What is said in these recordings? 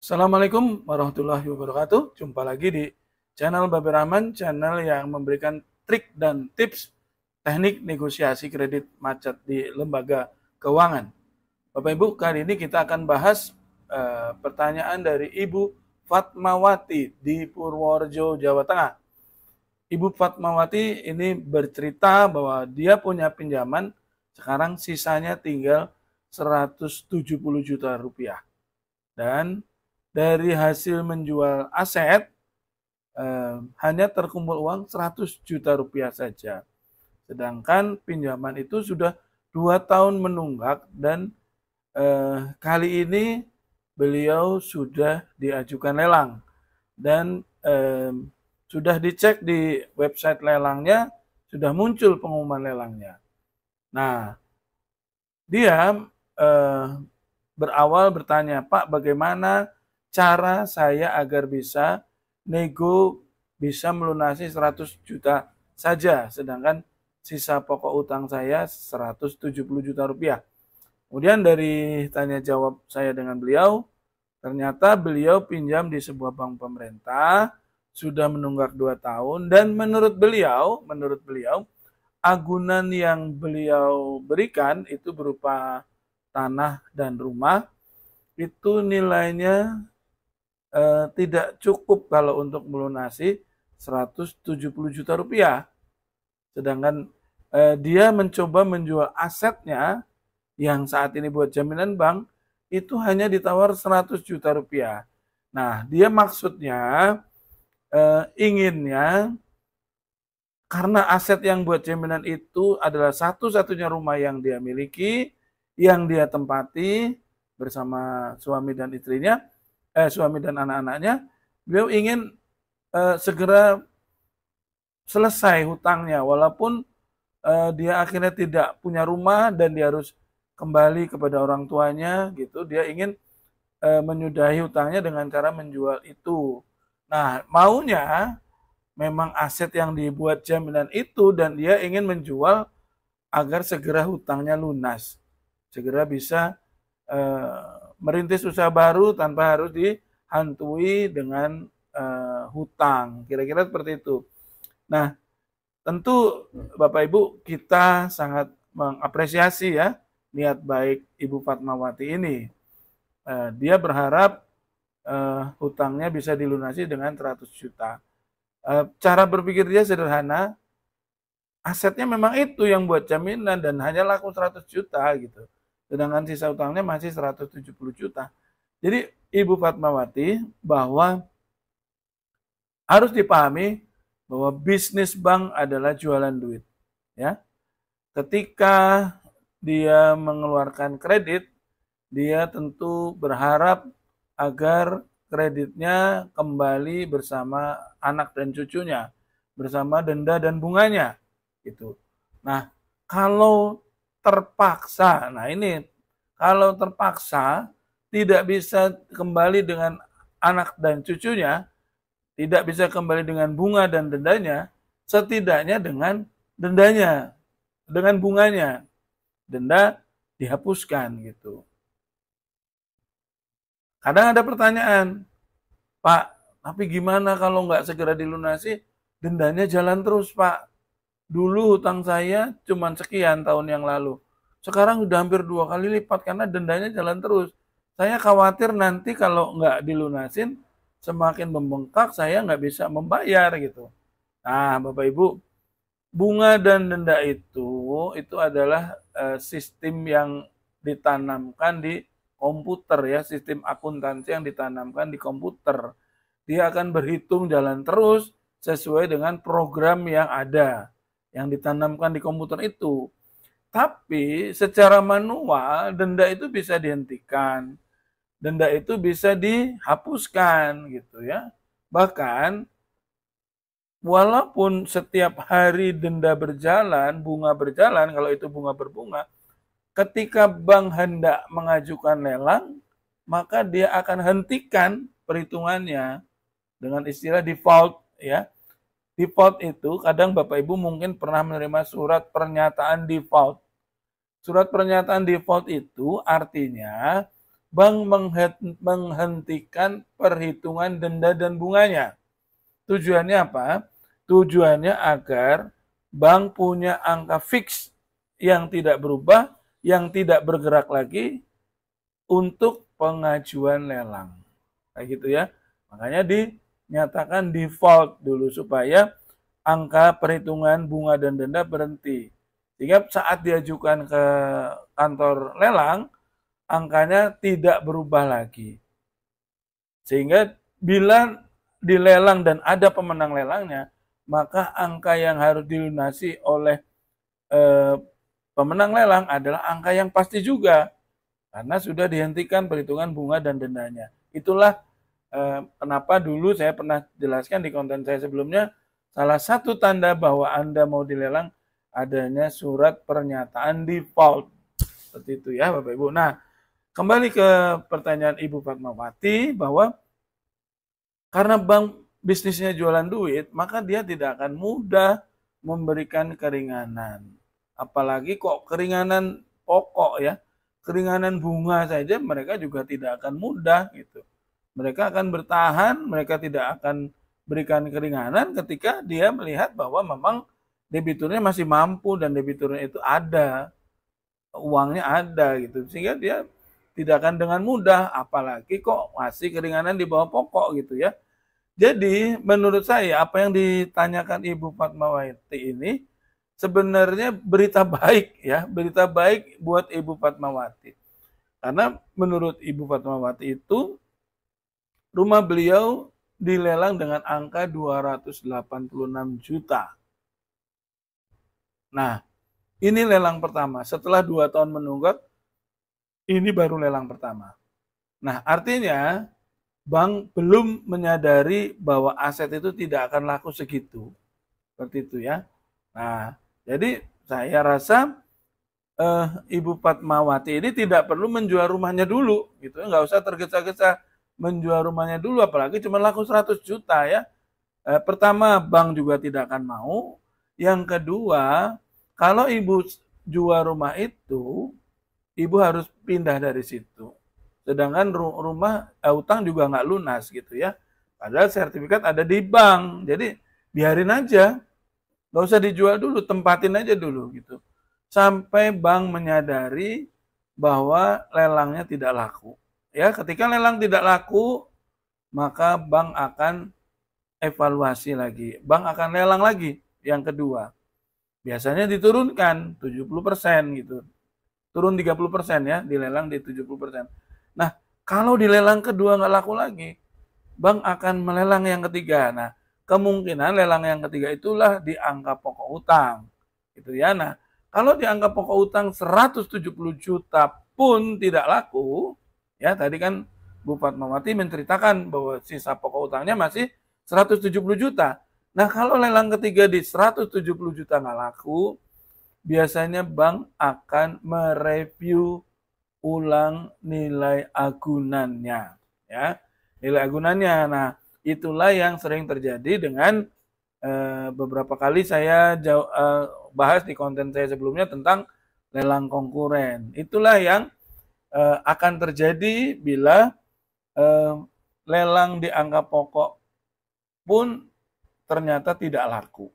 Assalamualaikum warahmatullahi wabarakatuh. Jumpa lagi di channel Babe Rahman, channel yang memberikan trik dan tips teknik negosiasi kredit macet di lembaga keuangan. Bapak Ibu, kali ini kita akan bahas pertanyaan dari Ibu Fatmawati di Purworejo, Jawa Tengah. Ibu Fatmawati ini bercerita bahwa dia punya pinjaman, sekarang sisanya tinggal 170 juta rupiah. Dan dari hasil menjual aset hanya terkumpul uang 100 juta rupiah saja. Sedangkan pinjaman itu sudah 2 tahun menunggak dan kali ini beliau sudah diajukan lelang dan sudah dicek di website lelangnya, sudah muncul pengumuman lelangnya. Nah, dia berawal bertanya, Pak, bagaimana cara saya agar bisa bisa melunasi 100 juta saja, sedangkan sisa pokok utang saya 170 juta rupiah. Kemudian dari tanya jawab saya dengan beliau, ternyata beliau pinjam di sebuah bank pemerintah, sudah menunggak 2 tahun, dan menurut beliau, agunan yang beliau berikan itu berupa tanah dan rumah, itu nilainya tidak cukup kalau untuk melunasi 170 juta rupiah. Sedangkan dia mencoba menjual asetnya yang saat ini buat jaminan bank itu hanya ditawar 100 juta rupiah. Nah, dia maksudnya inginnya karena aset yang buat jaminan itu adalah satu-satunya rumah yang dia miliki, yang dia tempati bersama suami dan istrinya, suami dan anak-anaknya, beliau ingin segera selesai hutangnya, walaupun dia akhirnya tidak punya rumah dan dia harus kembali kepada orang tuanya, gitu. Dia ingin menyudahi hutangnya dengan cara menjual itu. Nah, maunya memang aset yang dibuat jaminan itu dan dia ingin menjual agar segera hutangnya lunas, segera bisa merintis usaha baru tanpa harus dihantui dengan hutang. Kira-kira seperti itu. Nah, tentu Bapak Ibu kita sangat mengapresiasi ya niat baik Ibu Fatmawati ini. Dia berharap hutangnya bisa dilunasi dengan 100 juta. Cara berpikir dia sederhana, asetnya memang itu yang buat jaminan dan hanya laku 100 juta gitu. Sedangkan sisa utangnya masih 170 juta. Jadi Ibu Fatmawati bahwa harus dipahami bahwa bisnis bank adalah jualan duit. Ya, ketika dia mengeluarkan kredit, dia tentu berharap agar kreditnya kembali bersama anak dan cucunya, bersama denda dan bunganya, gitu. Nah, kalau terpaksa, kalau terpaksa tidak bisa kembali dengan anak dan cucunya, tidak bisa kembali dengan bunga dan dendanya, setidaknya dengan dendanya, dengan bunganya, denda dihapuskan gitu. Kadang ada pertanyaan, Pak, tapi gimana kalau nggak segera dilunasi, dendanya jalan terus, Pak. Dulu hutang saya cuma sekian tahun yang lalu. Sekarang sudah hampir 2 kali lipat karena dendanya jalan terus. Saya khawatir nanti kalau nggak dilunasin, semakin membengkak, saya nggak bisa membayar gitu. Nah, Bapak Ibu, bunga dan denda itu adalah sistem yang ditanamkan di komputer ya, sistem akuntansi yang ditanamkan di komputer. Dia akan berhitung jalan terus sesuai dengan program yang ada, yang ditanamkan di komputer itu. Tapi secara manual denda itu bisa dihentikan, denda itu bisa dihapuskan gitu ya. Bahkan walaupun setiap hari denda berjalan, bunga berjalan, kalau itu bunga berbunga, ketika bank hendak mengajukan lelang, maka dia akan hentikan perhitungannya dengan istilah default ya. Default itu kadang Bapak Ibu mungkin pernah menerima surat pernyataan default. Surat pernyataan default itu artinya bank menghentikan perhitungan denda dan bunganya. Tujuannya apa? Tujuannya agar bank punya angka fix yang tidak berubah, yang tidak bergerak lagi untuk pengajuan lelang. Kayak gitu ya. Makanya dinyatakan default dulu supaya angka perhitungan bunga dan denda berhenti. Sehingga saat diajukan ke kantor lelang, angkanya tidak berubah lagi. Sehingga bila dilelang dan ada pemenang lelangnya, maka angka yang harus dilunasi oleh pemenang lelang adalah angka yang pasti juga. Karena sudah dihentikan perhitungan bunga dan dendanya. Itulah kenapa dulu saya pernah jelaskan di konten saya sebelumnya, salah satu tanda bahwa Anda mau dilelang adanya surat pernyataan default. Seperti itu ya Bapak Ibu. Nah, kembali ke pertanyaan Ibu Fatmawati bahwa karena bank bisnisnya jualan duit, maka dia tidak akan mudah memberikan keringanan. Apalagi kok keringanan pokok ya, keringanan bunga saja mereka juga tidak akan mudah gitu. Mereka akan bertahan, mereka tidak akan berikan keringanan ketika dia melihat bahwa memang debiturnya masih mampu dan debiturnya itu ada, uangnya ada gitu. Sehingga dia tidak akan dengan mudah, apalagi kok masih keringanan di bawah pokok gitu ya. Jadi menurut saya apa yang ditanyakan Ibu Fatmawati ini sebenarnya berita baik ya, berita baik buat Ibu Fatmawati. Karena menurut Ibu Fatmawati itu rumah beliau dilelang dengan angka 286 juta. Nah, ini lelang pertama. Setelah 2 tahun menunggak, ini baru lelang pertama. Nah, artinya bank belum menyadari bahwa aset itu tidak akan laku segitu. Seperti itu ya. Nah, jadi saya rasa Ibu Fatmawati ini tidak perlu menjual rumahnya dulu. Gitu. Nggak usah tergesa-gesa menjual rumahnya dulu, apalagi cuma laku 100 juta ya. Pertama, bank juga tidak akan mau. Yang kedua, kalau Ibu jual rumah itu, Ibu harus pindah dari situ. Sedangkan rumah utang juga nggak lunas gitu ya. Padahal sertifikat ada di bank. Jadi biarin aja. Nggak usah dijual dulu, tempatin aja dulu gitu. Sampai bank menyadari bahwa lelangnya tidak laku. Ya, ketika lelang tidak laku, maka bank akan evaluasi lagi. Bank akan lelang lagi yang kedua. Biasanya diturunkan 70% gitu. Turun 30% ya, dilelang di 70%. Nah, kalau dilelang kedua nggak laku lagi, bank akan melelang yang ketiga. Nah, kemungkinan lelang yang ketiga itulah di angka pokok utang. Gitu ya. Nah, kalau di angka pokok utang 170 juta pun tidak laku, ya tadi kan Bu Fatmawati menceritakan bahwa sisa pokok utangnya masih 170 juta. Nah, kalau lelang ketiga di 170 juta nggak laku, biasanya bank akan mereview ulang nilai agunannya ya, nilai agunannya. Nah, itulah yang sering terjadi dengan beberapa kali saya bahas di konten saya sebelumnya tentang lelang konkuren. Itulah yang akan terjadi bila lelang di angka pokok pun ternyata tidak laku.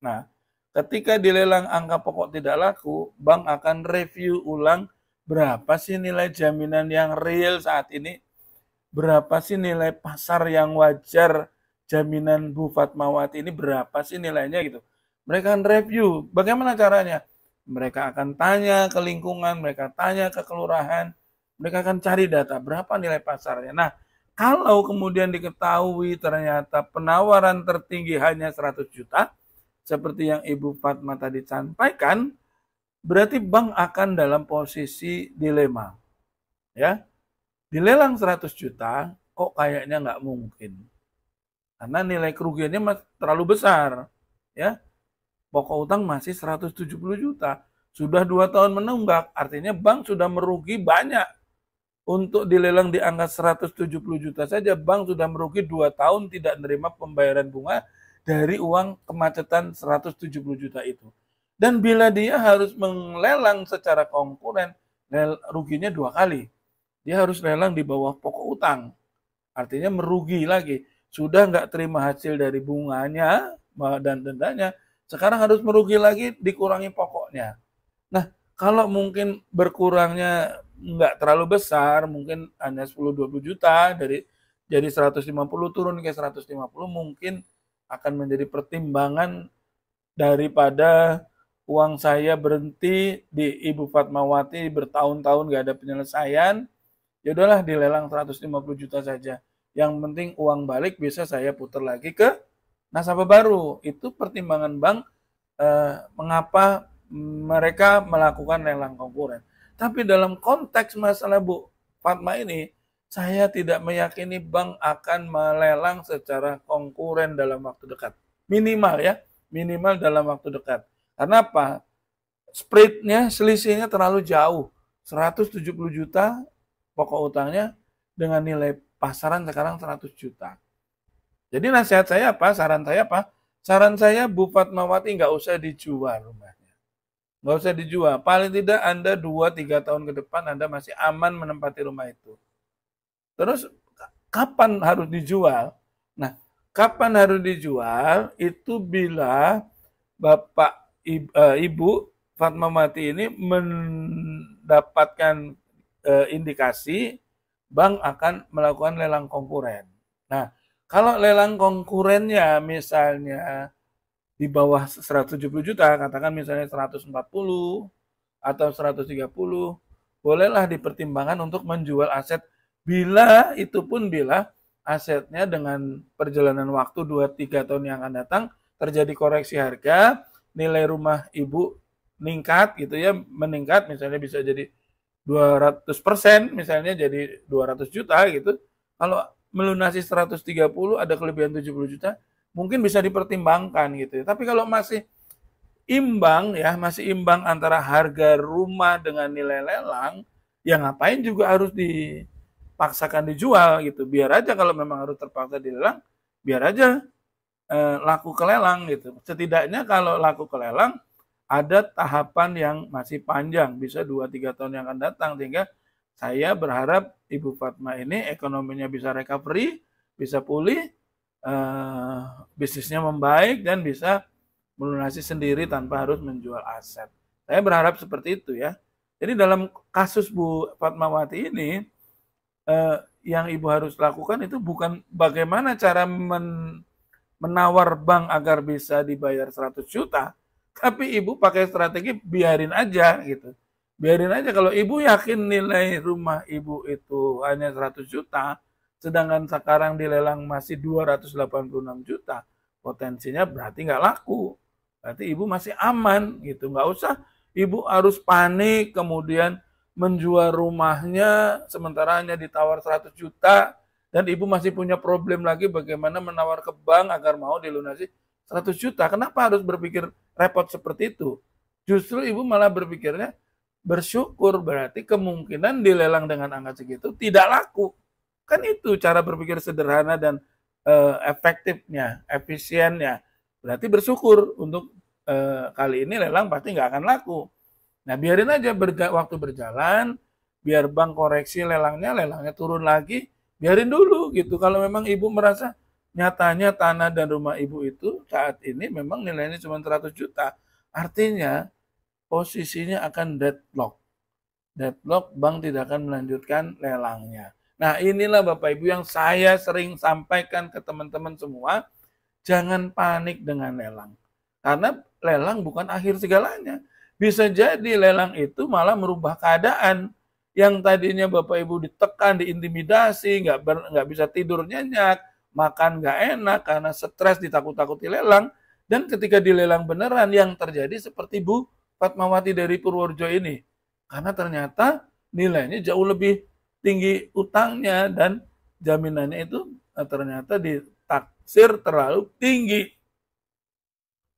Nah, ketika dilelang angka pokok tidak laku, bank akan review ulang berapa sih nilai jaminan yang real saat ini, berapa sih nilai pasar yang wajar jaminan Bu Fatmawati ini, berapa sih nilainya gitu. Mereka akan review. Bagaimana caranya? Mereka akan tanya ke lingkungan, mereka tanya ke kelurahan, mereka akan cari data berapa nilai pasarnya. Nah, kalau kemudian diketahui ternyata penawaran tertinggi hanya 100 juta, seperti yang Ibu Fatma tadi sampaikan, berarti bank akan dalam posisi dilema. Ya, dilelang 100 juta, kok kayaknya nggak mungkin. Karena nilai kerugiannya terlalu besar. Ya, pokok utang masih 170 juta. Sudah 2 tahun menunggak, artinya bank sudah merugi banyak. Untuk dilelang di angka 170 juta saja, bank sudah merugi 2 tahun tidak menerima pembayaran bunga dari uang kemacetan 170 juta itu. Dan bila dia harus melelang secara konkuren, ruginya 2 kali. dia harus lelang di bawah pokok utang. Artinya merugi lagi. Sudah nggak terima hasil dari bunganya dan dendanya, sekarang harus merugi lagi dikurangi pokoknya. Nah, kalau mungkin berkurangnya nggak terlalu besar, mungkin hanya 10-20 juta dari jadi 150 turun ke 150 mungkin akan menjadi pertimbangan daripada uang saya berhenti di Ibu Fatmawati bertahun-tahun nggak ada penyelesaian, ya udahlah dilelang 150 juta saja. Yang penting uang balik bisa saya putar lagi ke nasabah baru. Itu pertimbangan bank mengapa mereka melakukan lelang konkuren. Tapi dalam konteks masalah Bu Fatma ini, saya tidak meyakini bank akan melelang secara konkuren dalam waktu dekat. Minimal ya, minimal dalam waktu dekat. Karena apa? Spreadnya, selisihnya terlalu jauh. 170 juta pokok utangnya dengan nilai pasaran sekarang 100 juta. Jadi nasihat saya apa? Saran saya apa? Saran saya Bu Fatmawati nggak usah dijual rumahnya. Nggak usah dijual. Paling tidak Anda 2-3 tahun ke depan Anda masih aman menempati rumah itu. Terus kapan harus dijual? Nah, kapan harus dijual? Itu bila Bapak Ibu Fatmawati ini mendapatkan indikasi bank akan melakukan lelang konkuren. Nah, kalau lelang konkurennya misalnya di bawah 170 juta, katakan misalnya 140 atau 130, bolehlah dipertimbangkan untuk menjual aset bila itu pun bila asetnya dengan perjalanan waktu 2-3 tahun yang akan datang terjadi koreksi harga, nilai rumah ibu meningkat gitu ya, meningkat misalnya bisa jadi 200% misalnya jadi 200 juta gitu. Kalau melunasi 130 ada kelebihan 70 juta, mungkin bisa dipertimbangkan gitu ya. Tapi kalau masih imbang ya, masih imbang antara harga rumah dengan nilai lelang, ya ngapain juga harus dipaksakan dijual gitu. Biar aja kalau memang harus terpaksa dilelang, biar aja laku ke lelang gitu. Setidaknya kalau laku ke lelang ada tahapan yang masih panjang, bisa 2-3 tahun yang akan datang, sehingga saya berharap Ibu Fatma ini ekonominya bisa recovery, bisa pulih, bisnisnya membaik, dan bisa melunasi sendiri tanpa harus menjual aset. Saya berharap seperti itu ya. Jadi dalam kasus Bu Fatmawati ini, yang Ibu harus lakukan itu bukan bagaimana cara menawar bank agar bisa dibayar 100 juta, tapi ibu pakai strategi biarin aja gitu. Biarin aja kalau ibu yakin nilai rumah ibu itu hanya 100 juta, sedangkan sekarang dilelang masih 286 juta, potensinya berarti nggak laku. Berarti ibu masih aman gitu. Nggak usah ibu harus panik kemudian menjual rumahnya sementara hanya ditawar 100 juta dan ibu masih punya problem lagi bagaimana menawar ke bank agar mau dilunasi 100 juta. Kenapa harus berpikir repot seperti itu? Justru ibu malah berpikirnya bersyukur berarti kemungkinan dilelang dengan angka segitu tidak laku. Kan itu cara berpikir sederhana dan efektifnya, efisiennya. Berarti bersyukur untuk kali ini lelang pasti nggak akan laku. Nah biarin aja waktu berjalan, biar bank koreksi lelangnya turun lagi, biarin dulu gitu. Kalau memang ibu merasa nyatanya tanah dan rumah ibu itu saat ini memang nilainya cuma 100 juta. Artinya posisinya akan deadlock. Deadlock, bank tidak akan melanjutkan lelangnya. Nah inilah Bapak Ibu yang saya sering sampaikan ke teman-teman semua. Jangan panik dengan lelang. Karena lelang bukan akhir segalanya. Bisa jadi lelang itu malah merubah keadaan. Yang tadinya Bapak Ibu ditekan, diintimidasi, nggak bisa tidur nyenyak, makan nggak enak karena stres ditakut-takuti lelang, dan ketika dilelang beneran yang terjadi seperti Bu Fatmawati dari Purworejo ini, karena ternyata nilainya jauh lebih tinggi utangnya dan jaminannya itu ternyata ditaksir terlalu tinggi,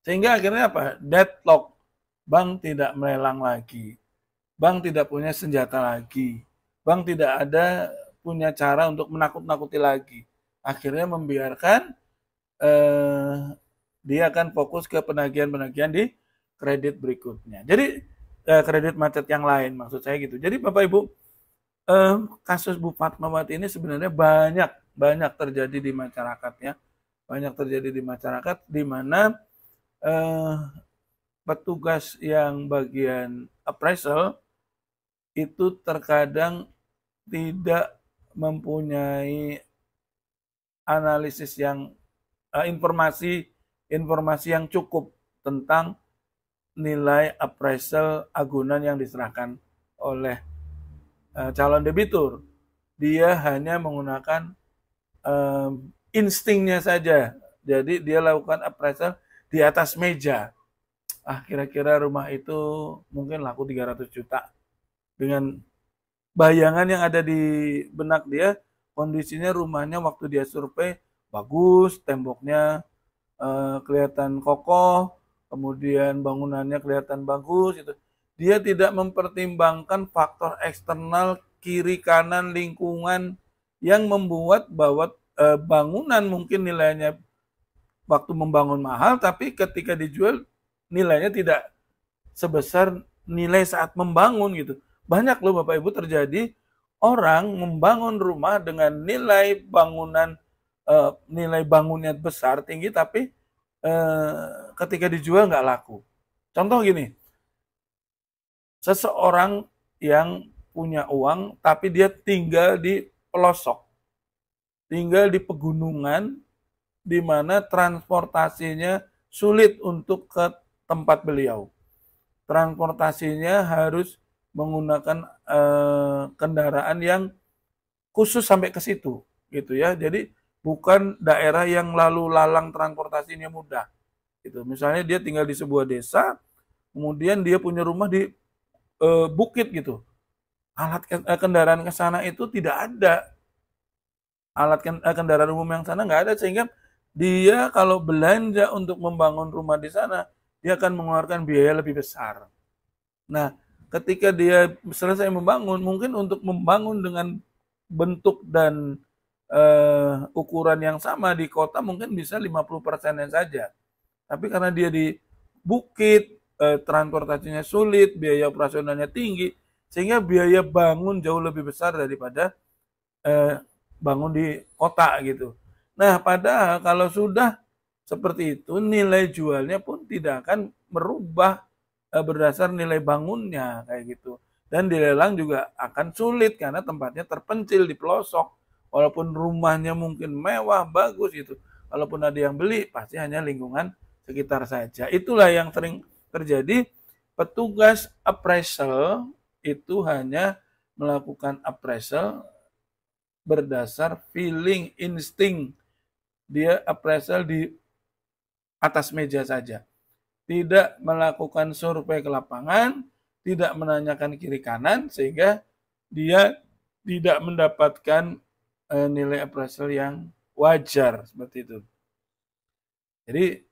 sehingga akhirnya apa? Deadlock, bank tidak melelang lagi, bank tidak punya senjata lagi, bank tidak ada punya cara untuk menakut-nakuti lagi. Akhirnya membiarkan dia akan fokus ke penagihan-penagihan di kredit berikutnya. Jadi kredit macet yang lain maksud saya gitu. Jadi Bapak Ibu kasus Bu Fatmawati ini sebenarnya banyak terjadi di masyarakat ya. Banyak terjadi di masyarakat di mana petugas yang bagian appraisal itu terkadang tidak mempunyai analisis yang informasi yang cukup tentang nilai appraisal agunan yang diserahkan oleh calon debitur. Dia hanya menggunakan instingnya saja. Jadi dia lakukan appraisal di atas meja. Kira-kira rumah itu mungkin laku 300 juta. Dengan bayangan yang ada di benak dia, kondisinya rumahnya waktu dia survei bagus, temboknya kelihatan kokoh, kemudian bangunannya kelihatan bagus. Itu dia tidak mempertimbangkan faktor eksternal kiri kanan lingkungan yang membuat bahwa bangunan mungkin nilainya waktu membangun mahal, tapi ketika dijual nilainya tidak sebesar nilai saat membangun gitu. Banyak loh Bapak Ibu terjadi orang membangun rumah dengan nilai bangunnya besar tinggi, tapi ketika dijual nggak laku. Contoh gini, seseorang yang punya uang tapi dia tinggal di pelosok, tinggal di pegunungan, di mana transportasinya sulit untuk ke tempat beliau. Transportasinya harus menggunakan kendaraan yang khusus sampai ke situ, gitu ya. Jadi bukan daerah yang lalu lalang transportasinya mudah. Gitu. Misalnya dia tinggal di sebuah desa, kemudian dia punya rumah di bukit gitu. Alat kendaraan ke sana itu tidak ada. Alat kendaraan umum yang sana nggak ada, sehingga dia kalau belanja untuk membangun rumah di sana, dia akan mengeluarkan biaya lebih besar. Nah, ketika dia selesai membangun, mungkin untuk membangun dengan bentuk dan ukuran yang sama di kota mungkin bisa 50%-nya saja. Tapi karena dia di bukit, transportasinya sulit, biaya operasionalnya tinggi, sehingga biaya bangun jauh lebih besar daripada bangun di kota gitu. Nah, padahal kalau sudah seperti itu, nilai jualnya pun tidak akan merubah berdasar nilai bangunnya kayak gitu. Dan dilelang juga akan sulit karena tempatnya terpencil di pelosok. Walaupun rumahnya mungkin mewah, bagus gitu. Walaupun ada yang beli, pasti hanya lingkungan sekitar saja. Itulah yang sering terjadi. Petugas appraisal itu hanya melakukan appraisal berdasar feeling, insting. Dia appraisal di atas meja saja. Tidak melakukan survei ke lapangan, tidak menanyakan kiri kanan, sehingga dia tidak mendapatkan nilai appraisal yang wajar seperti itu. Jadi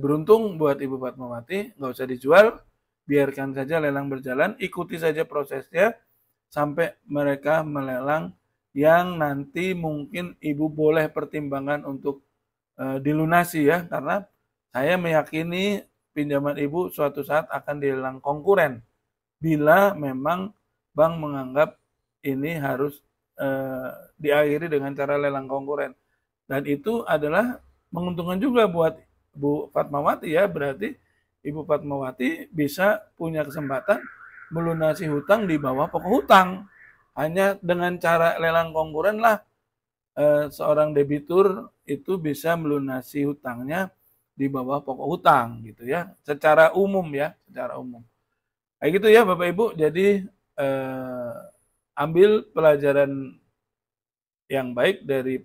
beruntung buat Ibu Fatmawati, nggak usah dijual, biarkan saja lelang berjalan, ikuti saja prosesnya sampai mereka melelang yang nanti mungkin Ibu boleh pertimbangkan untuk dilunasi ya, karena saya meyakini pinjaman Ibu suatu saat akan dilelang konkuren bila memang bank menganggap ini harus diakhiri dengan cara lelang konkuren. Dan itu adalah menguntungkan juga buat Bu Fatmawati ya, berarti Ibu Fatmawati bisa punya kesempatan melunasi hutang di bawah pokok hutang. Hanya dengan cara lelang konkuren lah seorang debitur itu bisa melunasi hutangnya di bawah pokok hutang gitu ya, secara umum ya, secara umum. Kayak gitu ya Bapak Ibu, jadi ambil pelajaran yang baik dari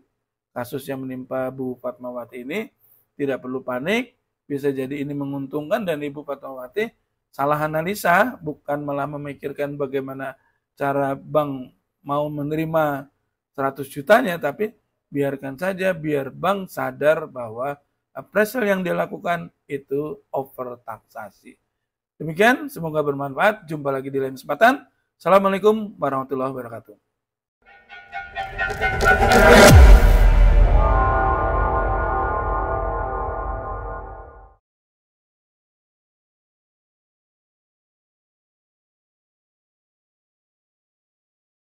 kasus yang menimpa Bu Fatmawati ini, tidak perlu panik, bisa jadi ini menguntungkan dan Ibu Fatmawati salah analisa, bukan malah memikirkan bagaimana cara bank mau menerima 100 jutanya, tapi biarkan saja biar bank sadar bahwa appraisal yang dia lakukan itu over taksasi. Demikian, semoga bermanfaat. Jumpa lagi di lain kesempatan. Assalamualaikum warahmatullahi wabarakatuh.